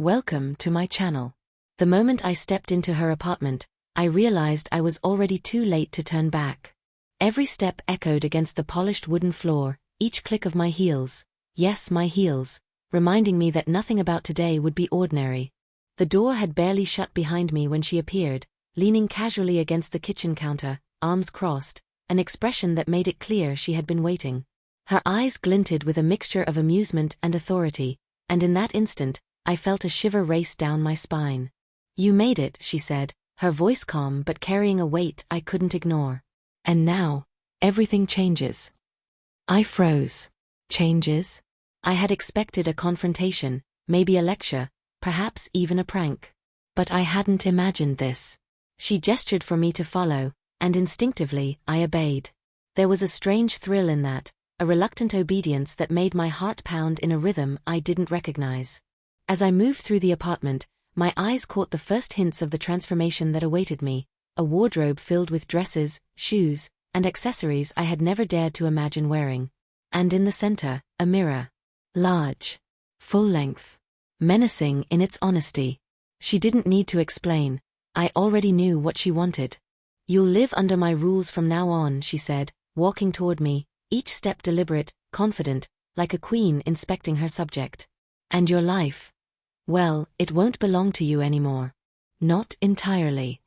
Welcome to my channel. The moment I stepped into her apartment, I realized I was already too late to turn back. Every step echoed against the polished wooden floor, each click of my heels, yes, my heels, reminding me that nothing about today would be ordinary. The door had barely shut behind me when she appeared, leaning casually against the kitchen counter, arms crossed, an expression that made it clear she had been waiting. Her eyes glinted with a mixture of amusement and authority, and in that instant, I felt a shiver race down my spine. "You made it," she said, her voice calm but carrying a weight I couldn't ignore. "And now, everything changes." I froze. Changes? I had expected a confrontation, maybe a lecture, perhaps even a prank. But I hadn't imagined this. She gestured for me to follow, and instinctively, I obeyed. There was a strange thrill in that, a reluctant obedience that made my heart pound in a rhythm I didn't recognize. As I moved through the apartment, my eyes caught the first hints of the transformation that awaited me, a wardrobe filled with dresses, shoes, and accessories I had never dared to imagine wearing. And in the center, a mirror. Large. Full length. Menacing in its honesty. She didn't need to explain. I already knew what she wanted. "You'll live under my rules from now on," she said, walking toward me, each step deliberate, confident, like a queen inspecting her subject. "And your life? Well, it won't belong to you anymore." Not entirely.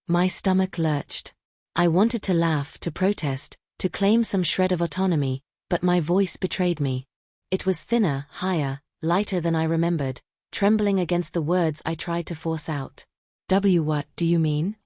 My stomach lurched. I wanted to laugh, to protest, to claim some shred of autonomy, but my voice betrayed me. It was thinner, higher, lighter than I remembered, trembling against the words I tried to force out. What do you mean?"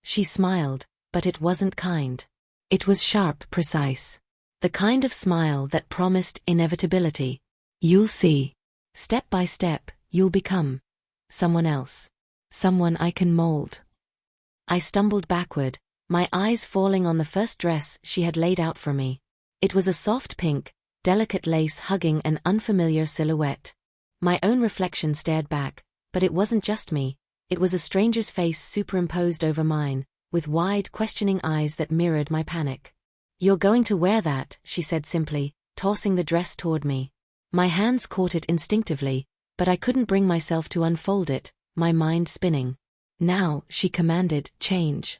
She smiled, but it wasn't kind. It was sharp, precise. The kind of smile that promised inevitability. "You'll see. Step by step, you'll become someone else. Someone I can mold." I stumbled backward, my eyes falling on the first dress she had laid out for me. It was a soft pink, delicate lace hugging an unfamiliar silhouette. My own reflection stared back, but it wasn't just me, it was a stranger's face superimposed over mine, with wide, questioning eyes that mirrored my panic. "You're going to wear that," she said simply, tossing the dress toward me. My hands caught it instinctively, but I couldn't bring myself to unfold it, my mind spinning. "Now," she commanded, "change."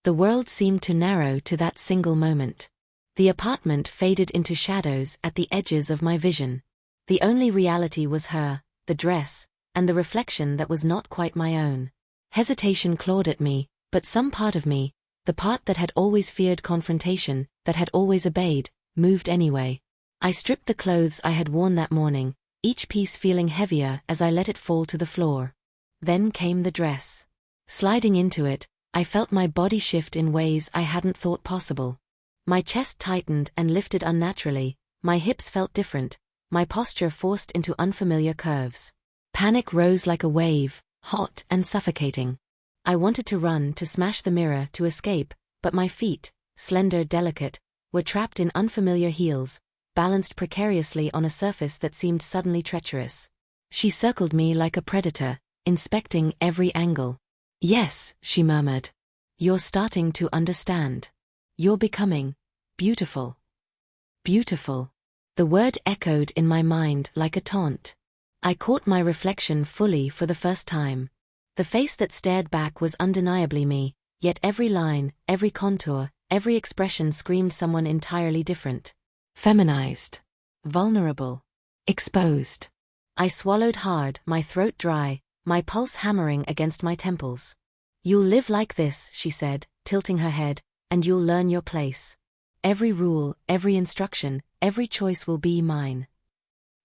The world seemed to narrow to that single moment. The apartment faded into shadows at the edges of my vision. The only reality was her, the dress, and the reflection that was not quite my own. Hesitation clawed at me, but some part of me, the part that had always feared confrontation, that had always obeyed, moved anyway. I stripped the clothes I had worn that morning, each piece feeling heavier as I let it fall to the floor. Then came the dress. Sliding into it, I felt my body shift in ways I hadn't thought possible. My chest tightened and lifted unnaturally, my hips felt different, my posture forced into unfamiliar curves. Panic rose like a wave, hot and suffocating. I wanted to run, to smash the mirror, to escape, but my feet, slender, delicate, were trapped in unfamiliar heels, balanced precariously on a surface that seemed suddenly treacherous. She circled me like a predator, inspecting every angle. "Yes," she murmured. "You're starting to understand. You're becoming beautiful." Beautiful. The word echoed in my mind like a taunt. I caught my reflection fully for the first time. The face that stared back was undeniably me, yet every line, every contour, every expression screamed someone entirely different. Feminized. Vulnerable. Exposed. I swallowed hard, my throat dry, my pulse hammering against my temples. "You'll live like this," she said, tilting her head, "and you'll learn your place. Every rule, every instruction, every choice will be mine."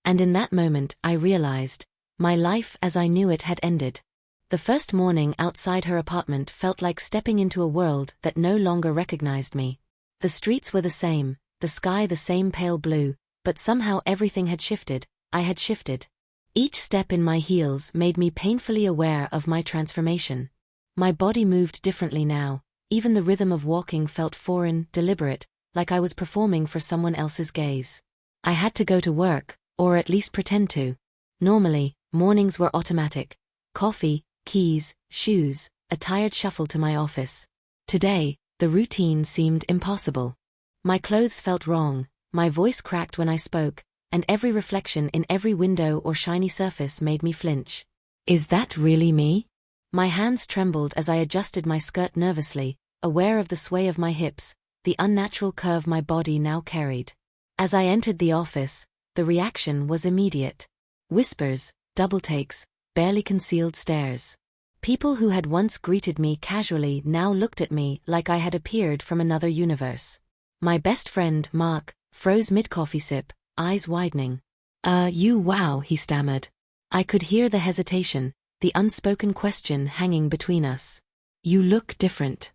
And in that moment I realized, my life as I knew it had ended. The first morning outside her apartment felt like stepping into a world that no longer recognized me. The streets were the same, the sky the same pale blue, but somehow everything had shifted, I had shifted. Each step in my heels made me painfully aware of my transformation. My body moved differently now, even the rhythm of walking felt foreign, deliberate, like I was performing for someone else's gaze. I had to go to work, or at least pretend to. Normally, mornings were automatic. Coffee, keys, shoes, a tired shuffle to my office. Today, the routine seemed impossible. My clothes felt wrong, my voice cracked when I spoke, and every reflection in every window or shiny surface made me flinch. Is that really me? My hands trembled as I adjusted my skirt nervously, aware of the sway of my hips, the unnatural curve my body now carried. As I entered the office, the reaction was immediate. Whispers, double takes, barely concealed stares. People who had once greeted me casually now looked at me like I had appeared from another universe. My best friend, Mark, froze mid-coffee sip, eyes widening. Wow, he stammered. I could hear the hesitation, the unspoken question hanging between us. You look different.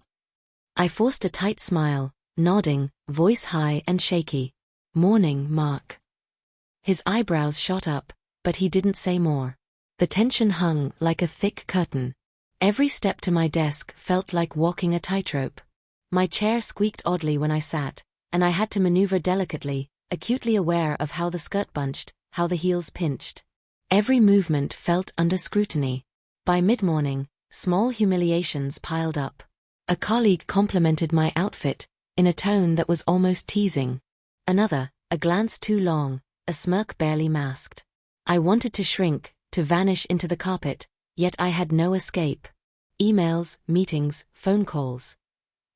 I forced a tight smile, nodding, voice high and shaky. Morning, Mark. His eyebrows shot up, but he didn't say more. The tension hung like a thick curtain. Every step to my desk felt like walking a tightrope. My chair squeaked oddly when I sat, and I had to maneuver delicately, acutely aware of how the skirt bunched, how the heels pinched. Every movement felt under scrutiny. By mid-morning, small humiliations piled up. A colleague complimented my outfit, in a tone that was almost teasing. Another, a glance too long, a smirk barely masked. I wanted to shrink, to vanish into the carpet, yet I had no escape. Emails, meetings, phone calls.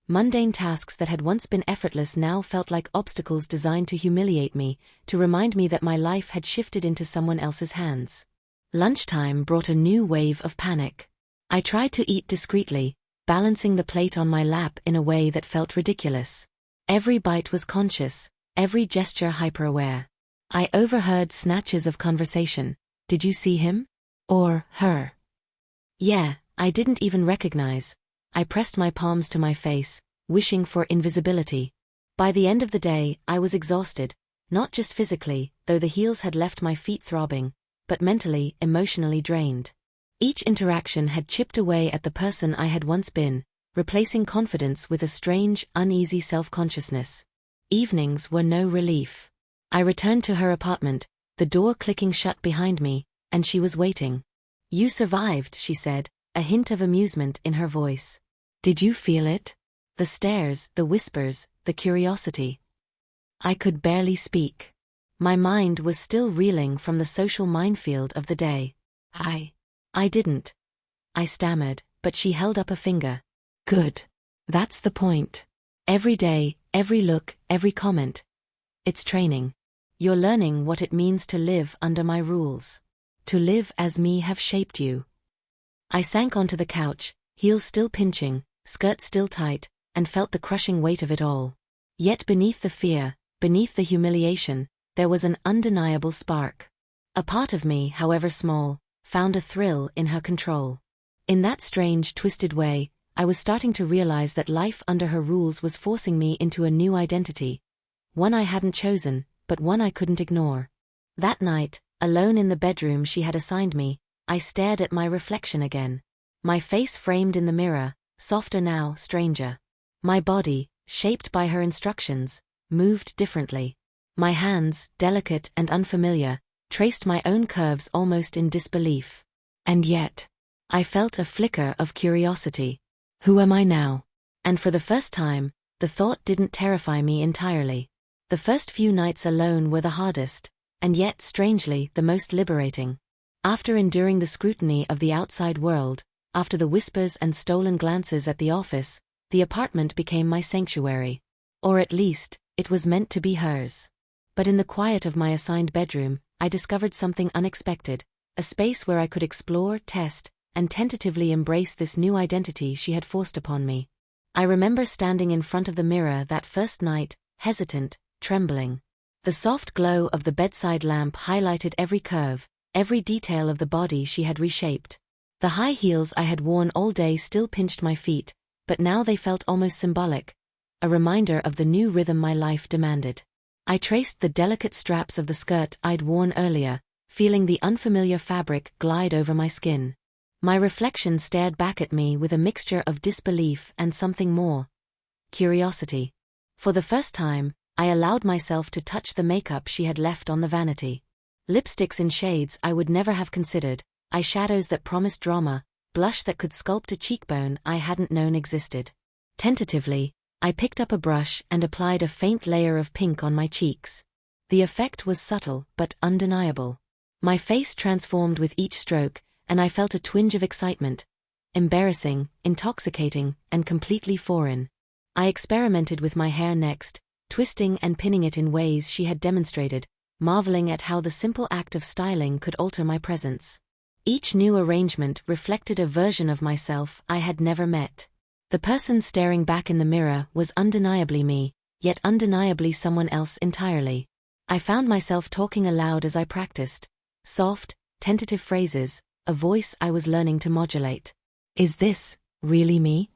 Mundane tasks that had once been effortless now felt like obstacles designed to humiliate me, to remind me that my life had shifted into someone else's hands. Lunchtime brought a new wave of panic. I tried to eat discreetly, balancing the plate on my lap in a way that felt ridiculous. Every bite was conscious, every gesture hyper-aware. I overheard snatches of conversation. Did you see him? Or her? Yeah, I didn't even recognize. I pressed my palms to my face, wishing for invisibility. By the end of the day, I was exhausted, not just physically, though the heels had left my feet throbbing, but mentally, emotionally drained. Each interaction had chipped away at the person I had once been, replacing confidence with a strange, uneasy self-consciousness. Evenings were no relief. I returned to her apartment, the door clicking shut behind me, and she was waiting. You survived, she said, a hint of amusement in her voice. Did you feel it? The stares, the whispers, the curiosity. I could barely speak. My mind was still reeling from the social minefield of the day. I didn't. I stammered, but she held up a finger. Good. That's the point. Every day, every look, every comment. It's training. You're learning what it means to live under my rules. To live as me have shaped you. I sank onto the couch, heels still pinching, skirt still tight, and felt the crushing weight of it all. Yet beneath the fear, beneath the humiliation, there was an undeniable spark. A part of me, however small, found a thrill in her control. In that strange, twisted way, I was starting to realize that life under her rules was forcing me into a new identity. One I hadn't chosen, but one I couldn't ignore. That night, alone in the bedroom she had assigned me, I stared at my reflection again. My face framed in the mirror, softer now, stranger. My body, shaped by her instructions, moved differently. My hands, delicate and unfamiliar, traced my own curves almost in disbelief. And yet, I felt a flicker of curiosity. Who am I now? And for the first time, the thought didn't terrify me entirely. The first few nights alone were the hardest, and yet, strangely, the most liberating. After enduring the scrutiny of the outside world, after the whispers and stolen glances at the office, the apartment became my sanctuary. Or at least, it was meant to be hers. But in the quiet of my assigned bedroom, I discovered something unexpected, a space where I could explore, test, and tentatively embrace this new identity she had forced upon me. I remember standing in front of the mirror that first night, hesitant, trembling. The soft glow of the bedside lamp highlighted every curve, every detail of the body she had reshaped. The high heels I had worn all day still pinched my feet, but now they felt almost symbolic, a reminder of the new rhythm my life demanded. I traced the delicate straps of the skirt I'd worn earlier, feeling the unfamiliar fabric glide over my skin. My reflection stared back at me with a mixture of disbelief and something more. Curiosity. For the first time, I allowed myself to touch the makeup she had left on the vanity. Lipsticks in shades I would never have considered, eyeshadows that promised drama, blush that could sculpt a cheekbone I hadn't known existed. Tentatively, I picked up a brush and applied a faint layer of pink on my cheeks. The effect was subtle but undeniable. My face transformed with each stroke, and I felt a twinge of excitement. Embarrassing, intoxicating, and completely foreign. I experimented with my hair next, twisting and pinning it in ways she had demonstrated, marveling at how the simple act of styling could alter my presence. Each new arrangement reflected a version of myself I had never met. The person staring back in the mirror was undeniably me, yet undeniably someone else entirely. I found myself talking aloud as I practiced. Soft, tentative phrases, a voice I was learning to modulate. "Is this really me?"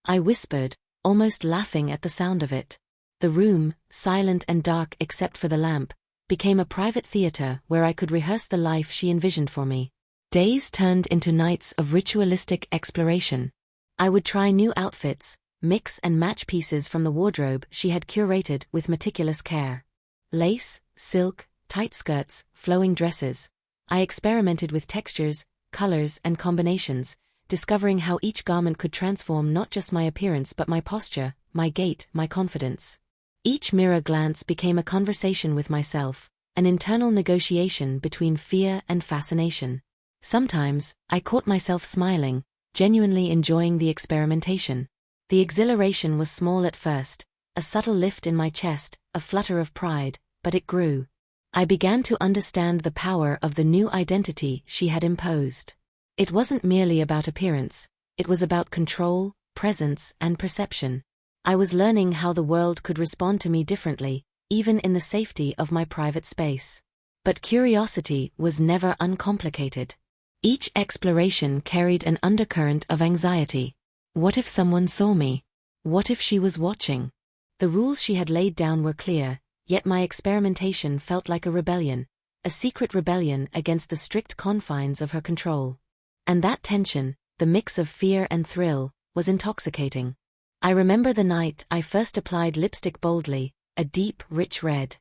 I whispered, almost laughing at the sound of it. The room, silent and dark except for the lamp, became a private theater where I could rehearse the life she envisioned for me. Days turned into nights of ritualistic exploration. I would try new outfits, mix and match pieces from the wardrobe she had curated with meticulous care. Lace, silk, tight skirts, flowing dresses. I experimented with textures, colors, and combinations, discovering how each garment could transform not just my appearance but my posture, my gait, my confidence. Each mirror glance became a conversation with myself, an internal negotiation between fear and fascination. Sometimes, I caught myself smiling, genuinely enjoying the experimentation. The exhilaration was small at first, a subtle lift in my chest, a flutter of pride, but it grew. I began to understand the power of the new identity she had imposed. It wasn't merely about appearance, it was about control, presence, and perception. I was learning how the world could respond to me differently, even in the safety of my private space. But curiosity was never uncomplicated. Each exploration carried an undercurrent of anxiety. What if someone saw me? What if she was watching? The rules she had laid down were clear, yet my experimentation felt like a rebellion, a secret rebellion against the strict confines of her control. And that tension, the mix of fear and thrill, was intoxicating. I remember the night I first applied lipstick boldly, a deep, rich red.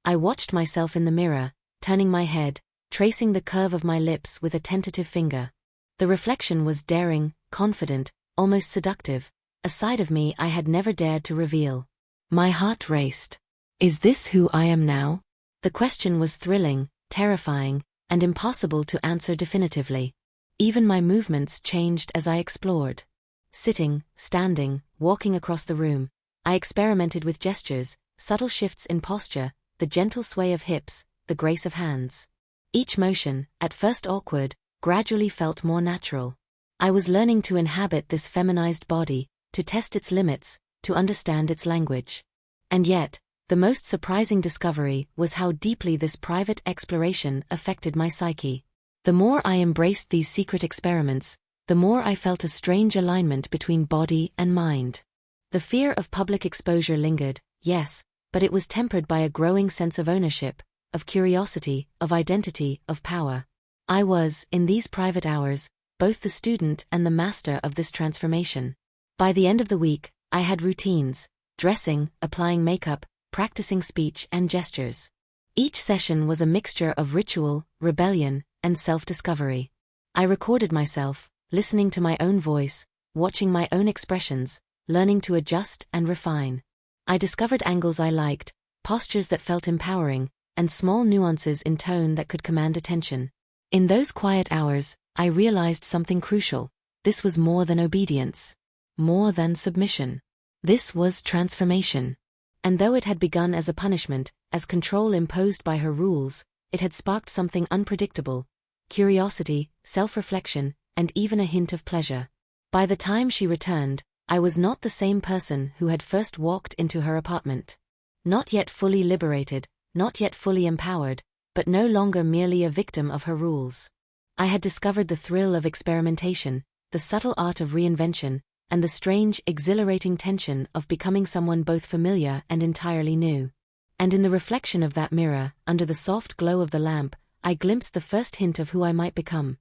I watched myself in the mirror, turning my head, tracing the curve of my lips with a tentative finger. The reflection was daring, confident, almost seductive, a side of me I had never dared to reveal. My heart raced. Is this who I am now? The question was thrilling, terrifying, and impossible to answer definitively. Even my movements changed as I explored. Sitting, standing, walking across the room, I experimented with gestures, subtle shifts in posture, the gentle sway of hips, the grace of hands. Each motion, at first awkward, gradually felt more natural. I was learning to inhabit this feminized body, to test its limits, to understand its language. And yet, the most surprising discovery was how deeply this private exploration affected my psyche. The more I embraced these secret experiments, the more I felt a strange alignment between body and mind. The fear of public exposure lingered, yes, but it was tempered by a growing sense of ownership, of curiosity, of identity, of power. I was, in these private hours, both the student and the master of this transformation. By the end of the week, I had routines, dressing, applying makeup, practicing speech and gestures. Each session was a mixture of ritual, rebellion, and self-discovery. I recorded myself, listening to my own voice, watching my own expressions, learning to adjust and refine. I discovered angles I liked, postures that felt empowering, and small nuances in tone that could command attention. In those quiet hours, I realized something crucial. This was more than obedience. More than submission. This was transformation. And though it had begun as a punishment, as control imposed by her rules, it had sparked something unpredictable: curiosity, self-reflection, and even a hint of pleasure. By the time she returned, I was not the same person who had first walked into her apartment. Not yet fully liberated, not yet fully empowered, but no longer merely a victim of her rules. I had discovered the thrill of experimentation, the subtle art of reinvention, and the strange, exhilarating tension of becoming someone both familiar and entirely new. And in the reflection of that mirror, under the soft glow of the lamp, I glimpsed the first hint of who I might become.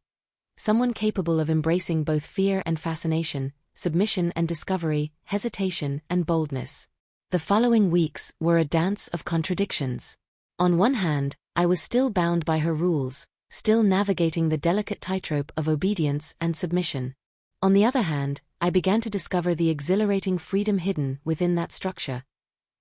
Someone capable of embracing both fear and fascination, submission and discovery, hesitation and boldness. The following weeks were a dance of contradictions. On one hand, I was still bound by her rules, still navigating the delicate tightrope of obedience and submission. On the other hand, I began to discover the exhilarating freedom hidden within that structure.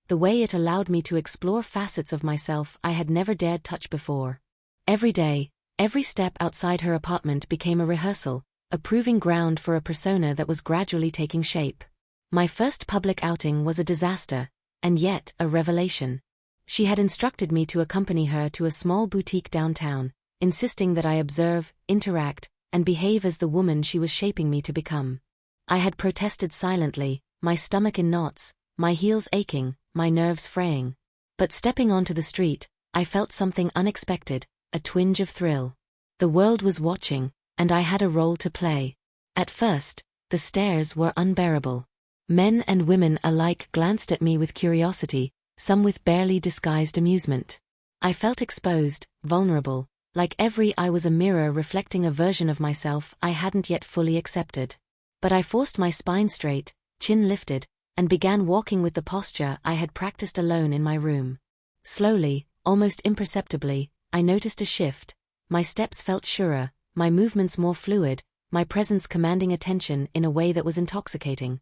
the way it allowed me to explore facets of myself I had never dared touch before. Every day, every step outside her apartment became a rehearsal, a proving ground for a persona that was gradually taking shape. My first public outing was a disaster, and yet a revelation. She had instructed me to accompany her to a small boutique downtown, insisting that I observe, interact, and behave as the woman she was shaping me to become. I had protested silently, my stomach in knots, my heels aching, my nerves fraying. But stepping onto the street, I felt something unexpected, a twinge of thrill. The world was watching, and I had a role to play. At first, the stares were unbearable. Men and women alike glanced at me with curiosity, some with barely disguised amusement. I felt exposed, vulnerable, like every eye was a mirror reflecting a version of myself I hadn't yet fully accepted. But I forced my spine straight, chin lifted, and began walking with the posture I had practiced alone in my room. Slowly, almost imperceptibly, I noticed a shift. My steps felt surer, my movements more fluid, my presence commanding attention in a way that was intoxicating.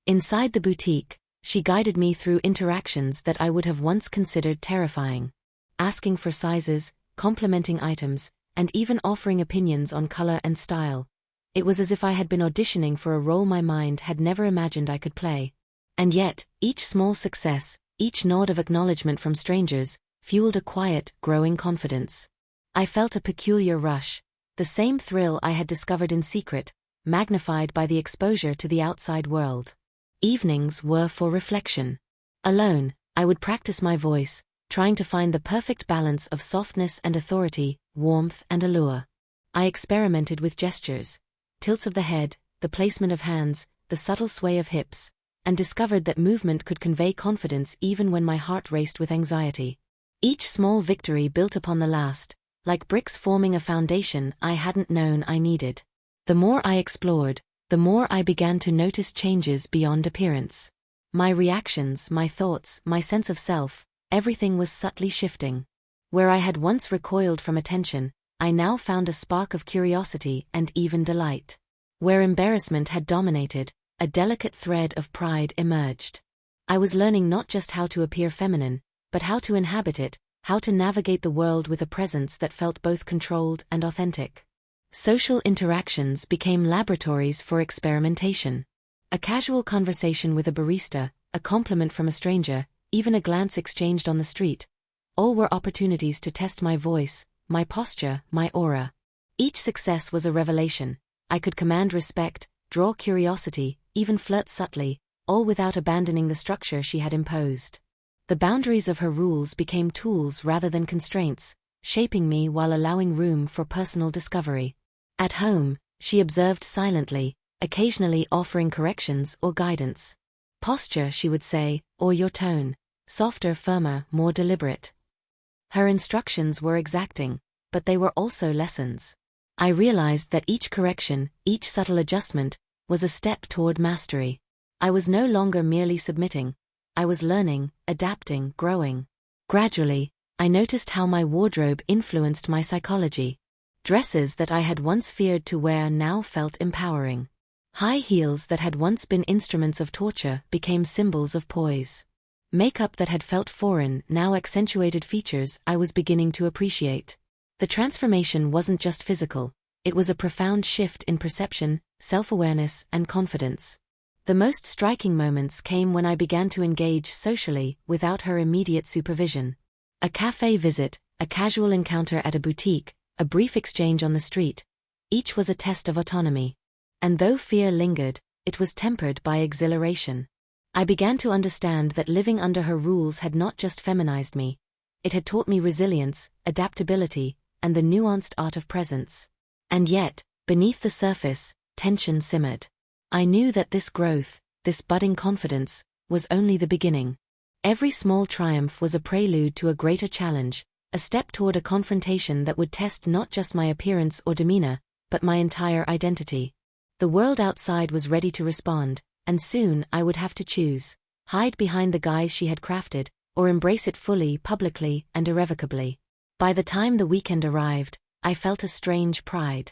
Inside the boutique, she guided me through interactions that I would have once considered terrifying. Asking for sizes, complimenting items, and even offering opinions on color and style. It was as if I had been auditioning for a role my mind had never imagined I could play. And yet, each small success, each nod of acknowledgement from strangers, fueled a quiet, growing confidence. I felt a peculiar rush, the same thrill I had discovered in secret, magnified by the exposure to the outside world. Evenings were for reflection. Alone, I would practice my voice, trying to find the perfect balance of softness and authority, warmth and allure. I experimented with gestures, tilts of the head, the placement of hands, the subtle sway of hips, and discovered that movement could convey confidence even when my heart raced with anxiety. Each small victory built upon the last, like bricks forming a foundation I hadn't known I needed. The more I explored, the more I began to notice changes beyond appearance. My reactions, my thoughts, my sense of self, everything was subtly shifting. Where I had once recoiled from attention, I now found a spark of curiosity and even delight. Where embarrassment had dominated, a delicate thread of pride emerged. I was learning not just how to appear feminine, but how to inhabit it, how to navigate the world with a presence that felt both controlled and authentic. Social interactions became laboratories for experimentation. A casual conversation with a barista, a compliment from a stranger, even a glance exchanged on the street, all were opportunities to test my voice, my posture, my aura. Each success was a revelation. I could command respect, draw curiosity, even flirt subtly, all without abandoning the structure she had imposed. The boundaries of her rules became tools rather than constraints, shaping me while allowing room for personal discovery. At home, she observed silently, occasionally offering corrections or guidance. Posture, she would say, or your tone, softer, firmer, more deliberate. Her instructions were exacting, but they were also lessons. I realized that each correction, each subtle adjustment, was a step toward mastery. I was no longer merely submitting. I was learning, adapting, growing. Gradually, I noticed how my wardrobe influenced my psychology. Dresses that I had once feared to wear now felt empowering. High heels that had once been instruments of torture became symbols of poise. Makeup that had felt foreign now accentuated features I was beginning to appreciate. The transformation wasn't just physical, it was a profound shift in perception, self-awareness, and confidence. The most striking moments came when I began to engage socially without her immediate supervision. A cafe visit, a casual encounter at a boutique, a brief exchange on the street, each was a test of autonomy. And though fear lingered, it was tempered by exhilaration. I began to understand that living under her rules had not just feminized me, it had taught me resilience, adaptability, and the nuanced art of presence. And yet, beneath the surface, tension simmered. I knew that this growth, this budding confidence, was only the beginning. Every small triumph was a prelude to a greater challenge, a step toward a confrontation that would test not just my appearance or demeanor, but my entire identity. The world outside was ready to respond, and soon I would have to choose: hide behind the guise she had crafted, or embrace it fully, publicly, and irrevocably. By the time the weekend arrived, I felt a strange pride.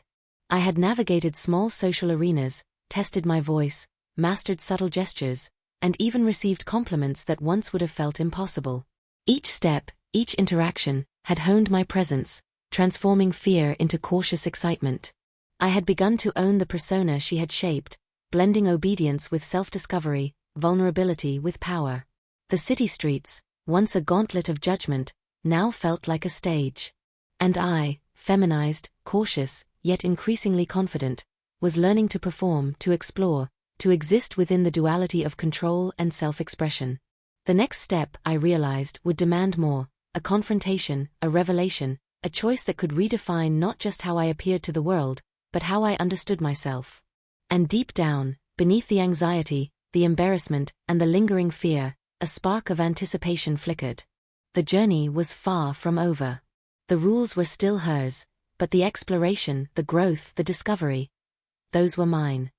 I had navigated small social arenas, tested my voice, mastered subtle gestures, and even received compliments that once would have felt impossible. Each step, each interaction, had honed my presence, transforming fear into cautious excitement. I had begun to own the persona she had shaped, blending obedience with self-discovery, vulnerability with power. The city streets, once a gauntlet of judgment, now felt like a stage. And I, feminized, cautious, yet increasingly confident, was learning to perform, to explore, to exist within the duality of control and self-expression. The next step, I realized, would demand more, a confrontation, a revelation, a choice that could redefine not just how I appeared to the world, but how I understood myself. And deep down, beneath the anxiety, the embarrassment, and the lingering fear, a spark of anticipation flickered. The journey was far from over. The rules were still hers, but the exploration, the growth, the discovery, those were mine.